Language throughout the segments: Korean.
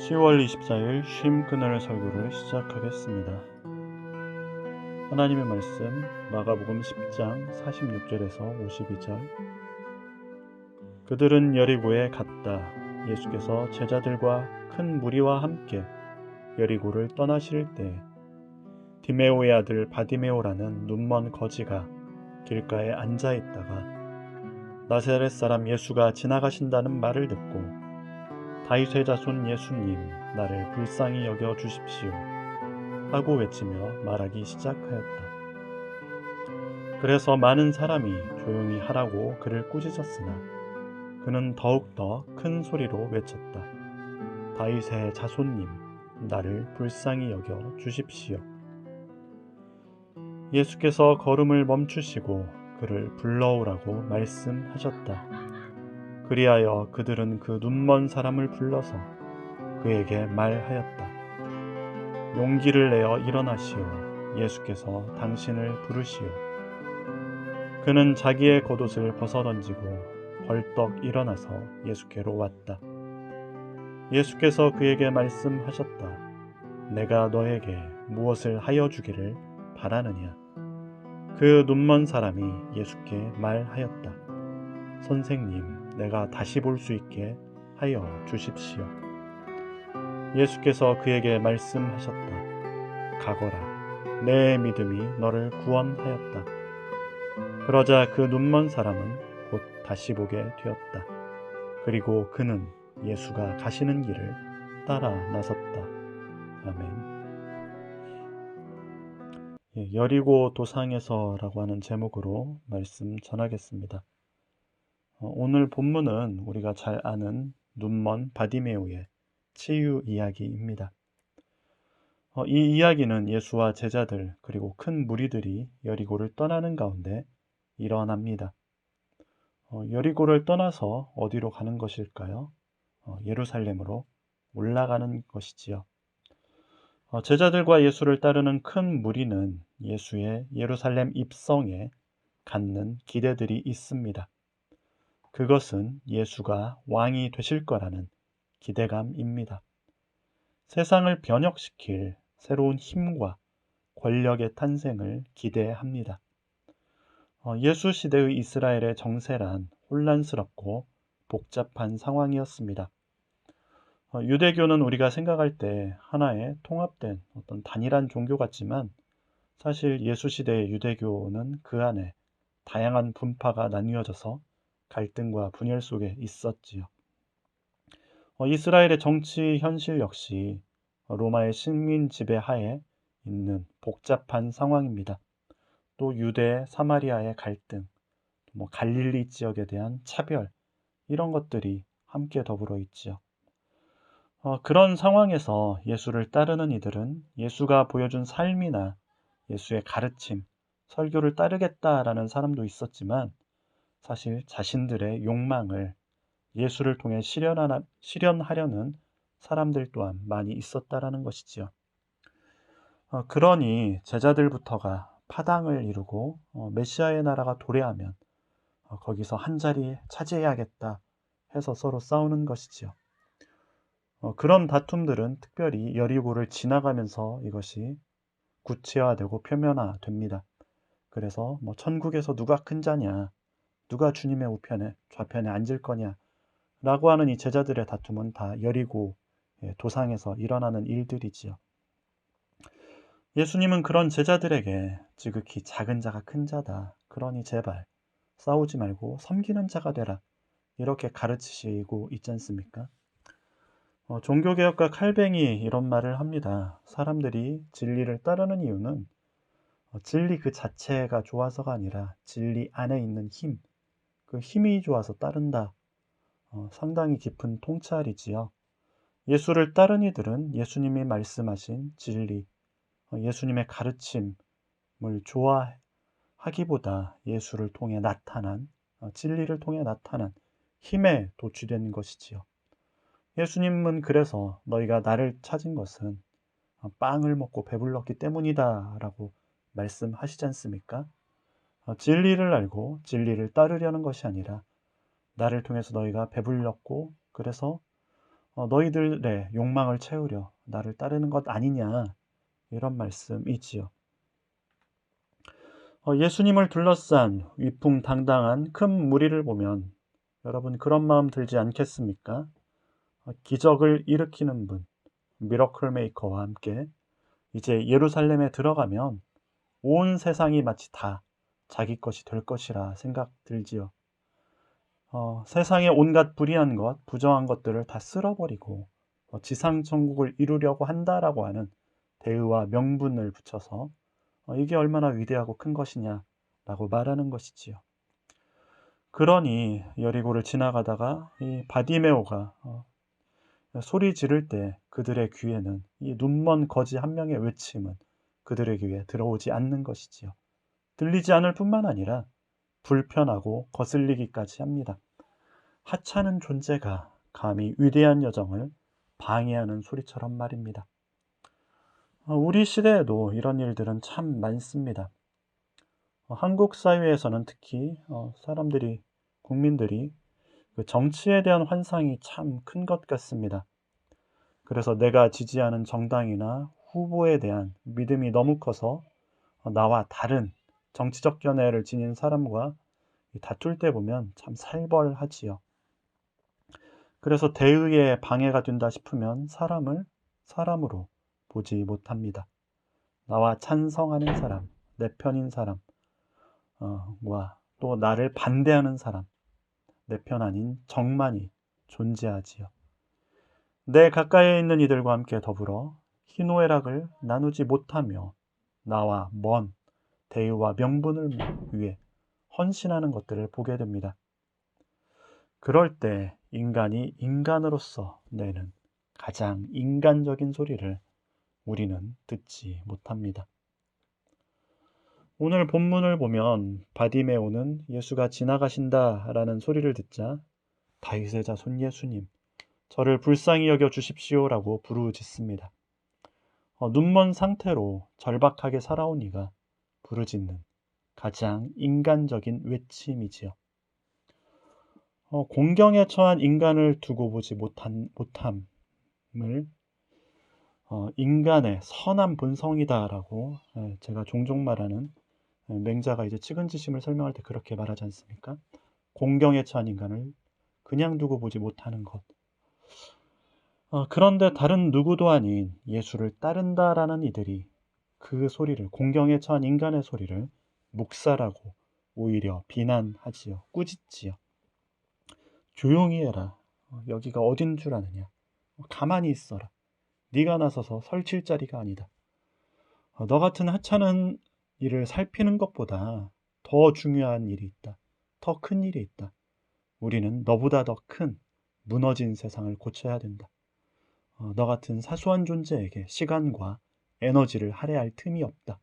10월 24일 쉼 그날 설교를 시작하겠습니다. 하나님의 말씀 마가복음 10장 46절에서 52절. 그들은 여리고에 갔다. 예수께서 제자들과 큰 무리와 함께 여리고를 떠나실 때 디메오의 아들 바디메오라는 눈먼 거지가 길가에 앉아 있다가 나사렛 사람 예수가 지나가신다는 말을 듣고 다윗의 자손 예수님, 나를 불쌍히 여겨 주십시오 하고 외치며 말하기 시작하였다. 그래서 많은 사람이 조용히 하라고 그를 꾸짖었으나 그는 더욱더 큰 소리로 외쳤다. 다윗의 자손님, 나를 불쌍히 여겨 주십시오. 예수께서 걸음을 멈추시고 그를 불러오라고 말씀하셨다. 그리하여 그들은 그 눈먼 사람을 불러서 그에게 말하였다. 용기를 내어 일어나시오. 예수께서 당신을 부르시오. 그는 자기의 겉옷을 벗어던지고 벌떡 일어나서 예수께로 왔다. 예수께서 그에게 말씀하셨다. 내가 너에게 무엇을 하여 주기를 바라느냐? 그 눈먼 사람이 예수께 말하였다. 선생님, 내가 다시 볼 수 있게 하여 주십시오. 예수께서 그에게 말씀하셨다. 가거라. 내 믿음이 너를 구원하였다. 그러자 그 눈먼 사람은 곧 다시 보게 되었다. 그리고 그는 예수가 가시는 길을 따라 나섰다. 아멘. 여리고 도상에서라고 하는 제목으로 말씀 전하겠습니다. 오늘 본문은 우리가 잘 아는 눈먼 바디메오의 치유 이야기입니다. 이 이야기는 예수와 제자들 그리고 큰 무리들이 여리고를 떠나는 가운데 일어납니다. 여리고를 떠나서 어디로 가는 것일까요? 예루살렘으로 올라가는 것이지요. 제자들과 예수를 따르는 큰 무리는 예수의 예루살렘 입성에 갖는 기대들이 있습니다. 그것은 예수가 왕이 되실 거라는 기대감입니다. 세상을 변혁시킬 새로운 힘과 권력의 탄생을 기대합니다. 예수 시대의 이스라엘의 정세란 혼란스럽고 복잡한 상황이었습니다. 유대교는 우리가 생각할 때 하나의 통합된 어떤 단일한 종교 같지만 사실 예수 시대의 유대교는 그 안에 다양한 분파가 나뉘어져서 갈등과 분열 속에 있었지요. 이스라엘의 정치 현실 역시 로마의 식민 지배 하에 있는 복잡한 상황입니다. 또 유대, 사마리아의 갈등, 갈릴리 지역에 대한 차별, 이런 것들이 함께 더불어 있지요. 그런 상황에서 예수를 따르는 이들은 예수가 보여준 삶이나 예수의 가르침, 설교를 따르겠다라는 사람도 있었지만 사실 자신들의 욕망을 예수를 통해 실현하려는 사람들 또한 많이 있었다라는 것이지요. 그러니 제자들부터가 파당을 이루고 메시아의 나라가 도래하면 거기서 한 자리 차지해야겠다 해서 서로 싸우는 것이지요. 그런 다툼들은 특별히 여리고를 지나가면서 이것이 구체화되고 표면화됩니다. 그래서 천국에서 누가 큰 자냐, 누가 주님의 우편에 좌편에 앉을 거냐 라고 하는 이 제자들의 다툼은 다 여리고 도상에서 일어나는 일들이지요. 예수님은 그런 제자들에게 지극히 작은 자가 큰 자다. 그러니 제발 싸우지 말고 섬기는 자가 되라. 이렇게 가르치시고 있지 않습니까? 종교개혁가 칼뱅이 이런 말을 합니다. 사람들이 진리를 따르는 이유는 진리 그 자체가 좋아서가 아니라 진리 안에 있는 힘, 그 힘이 좋아서 따른다. 상당히 깊은 통찰이지요. 예수를 따른 이들은 예수님이 말씀하신 진리, 예수님의 가르침을 좋아하기보다 예수를 통해 나타난, 진리를 통해 나타난 힘에 도취된 것이지요. 예수님은 그래서 너희가 나를 찾은 것은 빵을 먹고 배불렀기 때문이다 라고 말씀하시지 않습니까? 진리를 알고 진리를 따르려는 것이 아니라 나를 통해서 너희가 배불렸고 그래서 너희들의 욕망을 채우려 나를 따르는 것 아니냐, 이런 말씀이지요. 예수님을 둘러싼 위풍당당한 큰 무리를 보면 여러분 그런 마음 들지 않겠습니까? 기적을 일으키는 분, 미러클 메이커와 함께 이제 예루살렘에 들어가면 온 세상이 마치 다 자기 것이 될 것이라 생각 들지요. 세상의 온갖 불의한 것, 부정한 것들을 다 쓸어버리고 지상 천국을 이루려고 한다라고 하는 대의와 명분을 붙여서 이게 얼마나 위대하고 큰 것이냐라고 말하는 것이지요. 그러니 여리고를 지나가다가 이 바디메오가 소리 지를 때 그들의 귀에는 이 눈먼 거지 한 명의 외침은 그들의 귀에 들어오지 않는 것이지요. 들리지 않을 뿐만 아니라 불편하고 거슬리기까지 합니다. 하찮은 존재가 감히 위대한 여정을 방해하는 소리처럼 말입니다. 우리 시대에도 이런 일들은 참 많습니다. 한국 사회에서는 특히 국민들이 그 정치에 대한 환상이 참 큰 것 같습니다. 그래서 내가 지지하는 정당이나 후보에 대한 믿음이 너무 커서 나와 다른 정치적 견해를 지닌 사람과 다툴 때 보면 참 살벌하지요. 그래서 대의에 방해가 된다 싶으면 사람을 사람으로 보지 못합니다. 나와 찬성하는 사람, 내 편인 사람, 또 나를 반대하는 사람, 내 편 아닌 적만이 존재하지요. 내 가까이에 있는 이들과 함께 더불어 희노애락을 나누지 못하며 나와 먼 대의와 명분을 위해 헌신하는 것들을 보게 됩니다. 그럴 때 인간이 인간으로서 내는 가장 인간적인 소리를 우리는 듣지 못합니다. 오늘 본문을 보면 바디메오는 예수가 지나가신다라는 소리를 듣자 다윗의 자손 예수님, 저를 불쌍히 여겨 주십시오라고 부르짖습니다. 눈먼 상태로 절박하게 살아온 이가 부르짖는 가장 인간적인 외침이지요. 공경에 처한 인간을 두고 보지 못함을 인간의 선한 본성이다라고 제가 종종 말하는 맹자가 이제 측은지심을 설명할 때 그렇게 말하지 않습니까? 공경에 처한 인간을 그냥 두고 보지 못하는 것. 그런데 다른 누구도 아닌 예수를 따른다라는 이들이 그 소리를, 공경에 처한 인간의 소리를 묵살하고 오히려 비난하지요. 꾸짖지요. 조용히 해라. 여기가 어딘 줄 아느냐. 가만히 있어라. 네가 나서서 설칠 자리가 아니다. 너 같은 하찮은 일을 살피는 것보다 더 중요한 일이 있다. 더 큰 일이 있다. 우리는 너보다 더 큰 무너진 세상을 고쳐야 된다. 너 같은 사소한 존재에게 시간과 에너지를 할애할 틈이 없다.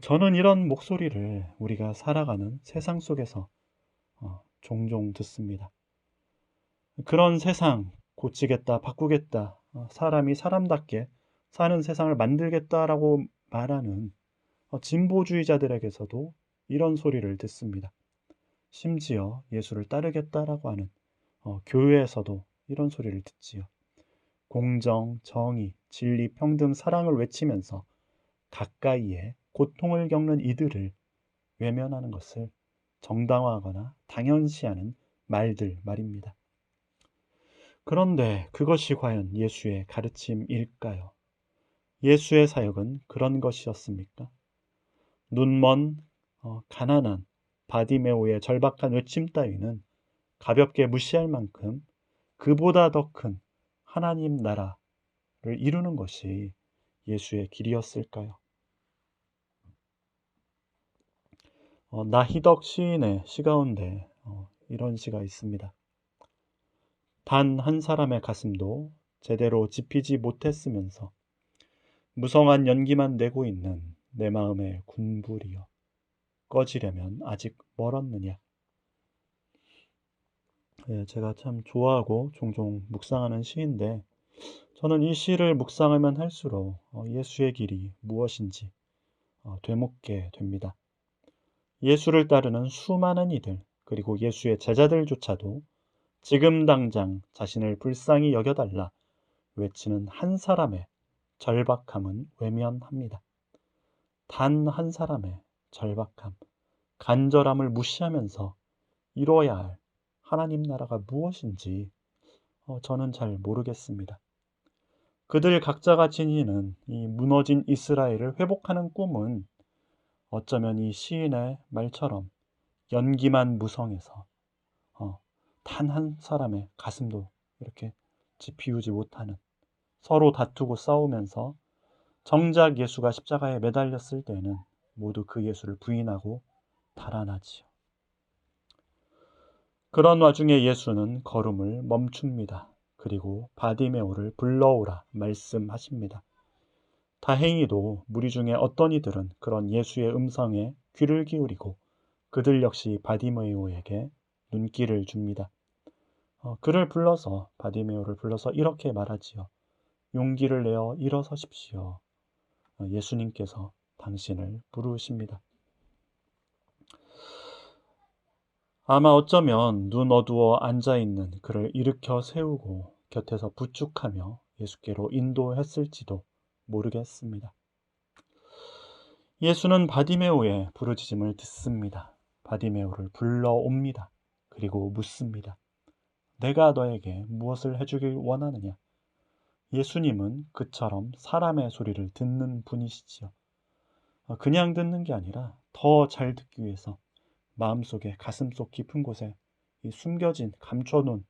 저는 이런 목소리를 우리가 살아가는 세상 속에서 종종 듣습니다. 그런 세상 고치겠다, 바꾸겠다, 사람이 사람답게 사는 세상을 만들겠다라고 말하는 진보주의자들에게서도 이런 소리를 듣습니다. 심지어 예수를 따르겠다라고 하는 교회에서도 이런 소리를 듣지요. 공정, 정의, 진리, 평등, 사랑을 외치면서 가까이에 고통을 겪는 이들을 외면하는 것을 정당화하거나 당연시하는 말들 말입니다. 그런데 그것이 과연 예수의 가르침일까요? 예수의 사역은 그런 것이었습니까? 눈먼 가난한 바디메오의 절박한 외침 따위는 가볍게 무시할 만큼 그보다 더 큰 하나님 나라를 이루는 것이 예수의 길이었을까요? 나희덕 시인의 시 가운데 이런 시가 있습니다. 단 한 사람의 가슴도 제대로 지피지 못했으면서 무성한 연기만 내고 있는 내 마음의 군불이여, 꺼지려면 아직 멀었느냐. 제가 참 좋아하고 종종 묵상하는 시인데 저는 이 시를 묵상하면 할수록 예수의 길이 무엇인지 되묻게 됩니다. 예수를 따르는 수많은 이들, 그리고 예수의 제자들조차도 지금 당장 자신을 불쌍히 여겨달라 외치는 한 사람의 절박함은 외면합니다. 단 한 사람의 절박함, 간절함을 무시하면서 이뤄야 할 하나님 나라가 무엇인지 저는 잘 모르겠습니다. 그들 각자가 지니는 이 무너진 이스라엘을 회복하는 꿈은 어쩌면 이 시인의 말처럼 연기만 무성해서 단 한 사람의 가슴도 이렇게 비우지 못하는, 서로 다투고 싸우면서 정작 예수가 십자가에 매달렸을 때는 모두 그 예수를 부인하고 달아나지요. 그런 와중에 예수는 걸음을 멈춥니다. 그리고 바디메오를 불러오라 말씀하십니다. 다행히도 무리 중에 어떤 이들은 그런 예수의 음성에 귀를 기울이고 그들 역시 바디메오에게 눈길을 줍니다. 바디메오를 불러서 이렇게 말하지요. 용기를 내어 일어서십시오. 예수님께서 당신을 부르십니다. 아마 어쩌면 눈 어두워 앉아있는 그를 일으켜 세우고 곁에서 부축하며 예수께로 인도했을지도 모르겠습니다. 예수는 바디메오의 부르짖음을 듣습니다. 바디메오를 불러옵니다. 그리고 묻습니다. 내가 너에게 무엇을 해주길 원하느냐? 예수님은 그처럼 사람의 소리를 듣는 분이시지요. 그냥 듣는 게 아니라 더 잘 듣기 위해서 마음속에 가슴속 깊은 곳에 이 숨겨진 감춰놓은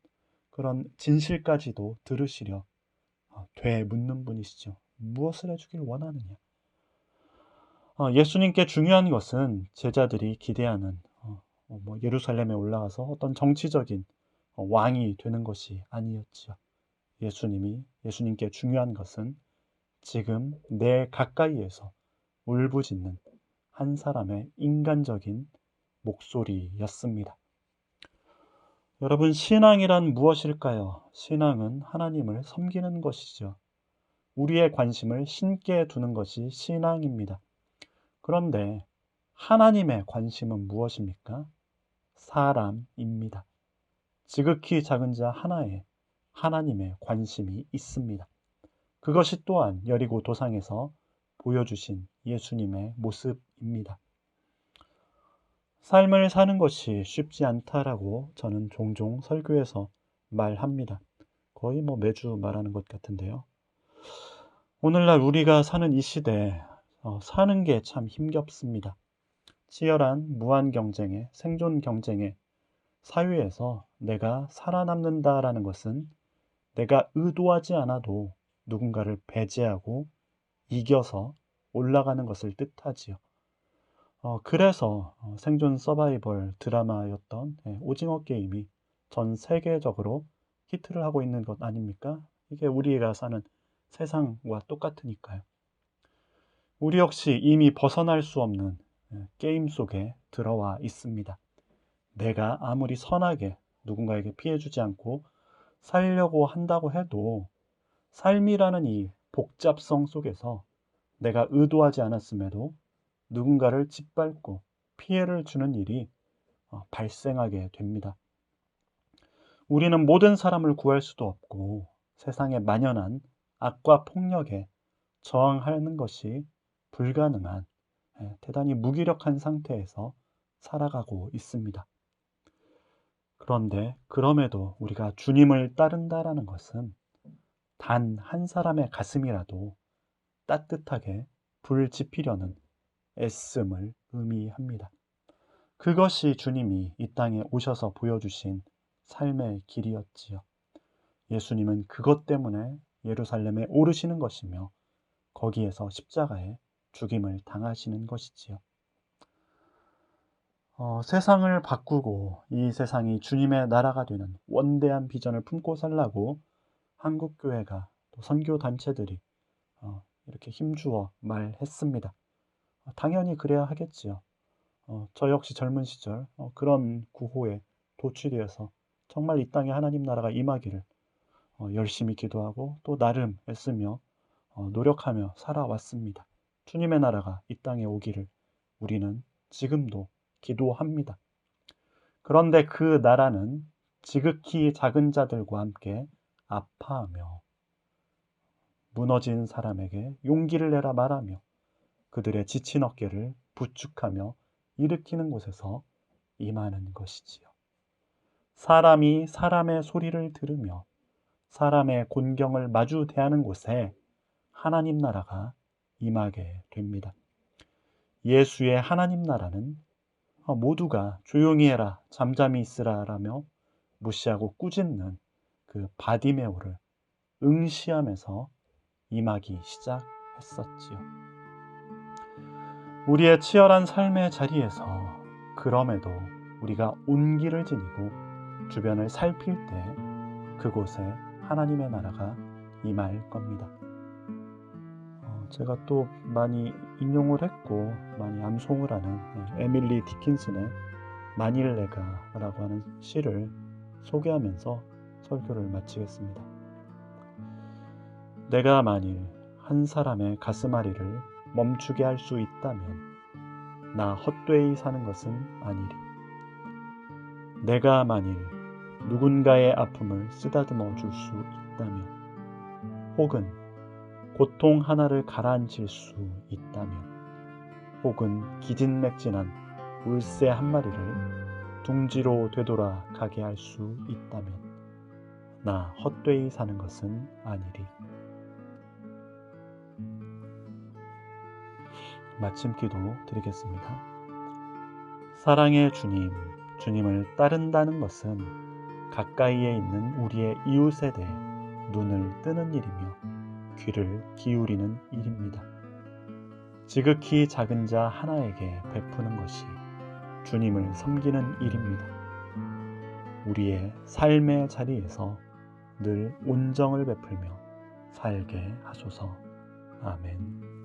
그런 진실까지도 들으시려 되묻는 분이시죠. 무엇을 해주길 원하느냐? 예수님께 중요한 것은 제자들이 기대하는 예루살렘에 올라가서 어떤 정치적인 왕이 되는 것이 아니었지요. 예수님께 중요한 것은 지금 내 가까이에서 울부짖는 한 사람의 인간적인 목소리였습니다. 여러분, 신앙이란 무엇일까요? 신앙은 하나님을 섬기는 것이죠. 우리의 관심을 신께 두는 것이 신앙입니다. 그런데 하나님의 관심은 무엇입니까? 사람입니다. 지극히 작은 자 하나에 하나님의 관심이 있습니다. 그것이 또한 여리고 도상에서 보여주신 예수님의 모습입니다. 삶을 사는 것이 쉽지 않다라고 저는 종종 설교에서 말합니다. 거의 매주 말하는 것 같은데요. 오늘날 우리가 사는 이 시대에 사는 게 참 힘겹습니다. 치열한 무한 경쟁의 생존 경쟁의 사회에서 내가 살아남는다라는 것은 내가 의도하지 않아도 누군가를 배제하고 이겨서 올라가는 것을 뜻하지요. 그래서 생존 서바이벌 드라마였던 오징어 게임이 전 세계적으로 히트를 하고 있는 것 아닙니까? 이게 우리가 사는 세상과 똑같으니까요. 우리 역시 이미 벗어날 수 없는 게임 속에 들어와 있습니다. 내가 아무리 선하게 누군가에게 피해주지 않고 살려고 한다고 해도 삶이라는 이 복잡성 속에서 내가 의도하지 않았음에도 누군가를 짓밟고 피해를 주는 일이 발생하게 됩니다. 우리는 모든 사람을 구할 수도 없고 세상에 만연한 악과 폭력에 저항하는 것이 불가능한 대단히 무기력한 상태에서 살아가고 있습니다. 그런데 그럼에도 우리가 주님을 따른다라는 것은 단 한 사람의 가슴이라도 따뜻하게 불 지피려는 애씀을 의미합니다. 그것이 주님이 이 땅에 오셔서 보여주신 삶의 길이었지요. 예수님은 그것 때문에 예루살렘에 오르시는 것이며 거기에서 십자가에 죽임을 당하시는 것이지요. 세상을 바꾸고 이 세상이 주님의 나라가 되는 원대한 비전을 품고 살라고 한국교회가 또 선교단체들이 이렇게 힘주어 말했습니다. 당연히 그래야 하겠지요. 저 역시 젊은 시절 그런 구호에 도취되어서 정말 이 땅에 하나님 나라가 임하기를 열심히 기도하고 또 나름 애쓰며 노력하며 살아왔습니다. 주님의 나라가 이 땅에 오기를 우리는 지금도 기도합니다. 그런데 그 나라는 지극히 작은 자들과 함께 아파하며 무너진 사람에게 용기를 내라 말하며 그들의 지친 어깨를 부축하며 일으키는 곳에서 임하는 것이지요. 사람이 사람의 소리를 들으며 사람의 곤경을 마주 대하는 곳에 하나님 나라가 임하게 됩니다. 예수의 하나님 나라는 모두가 조용히 해라, 잠잠히 있으라 라며 무시하고 꾸짖는 그 바디메오를 응시하면서 임하기 시작했었지요. 우리의 치열한 삶의 자리에서 그럼에도 우리가 온기를 지니고 주변을 살필 때 그곳에 하나님의 나라가 임할 겁니다. 제가 또 많이 인용을 했고 많이 암송을 하는 에밀리 디킨슨의 만일내가라고 하는 시를 소개하면서 설교를 마치겠습니다. 내가 만일 한 사람의 가슴앓이를 멈추게 할 수 있다면 나 헛되이 사는 것은 아니리. 내가 만일 누군가의 아픔을 쓰다듬어 줄 수 있다면 혹은 고통 하나를 가라앉힐 수 있다면 혹은 기진맥진한 울새 한 마리를 둥지로 되돌아 가게 할 수 있다면 나 헛되이 사는 것은 아니리. 마침 기도 드리겠습니다. 사랑의 주님, 주님을 따른다는 것은 가까이에 있는 우리의 이웃에 대해 눈을 뜨는 일이며 귀를 기울이는 일입니다. 지극히 작은 자 하나에게 베푸는 것이 주님을 섬기는 일입니다. 우리의 삶의 자리에서 늘 온정을 베풀며 살게 하소서. 아멘.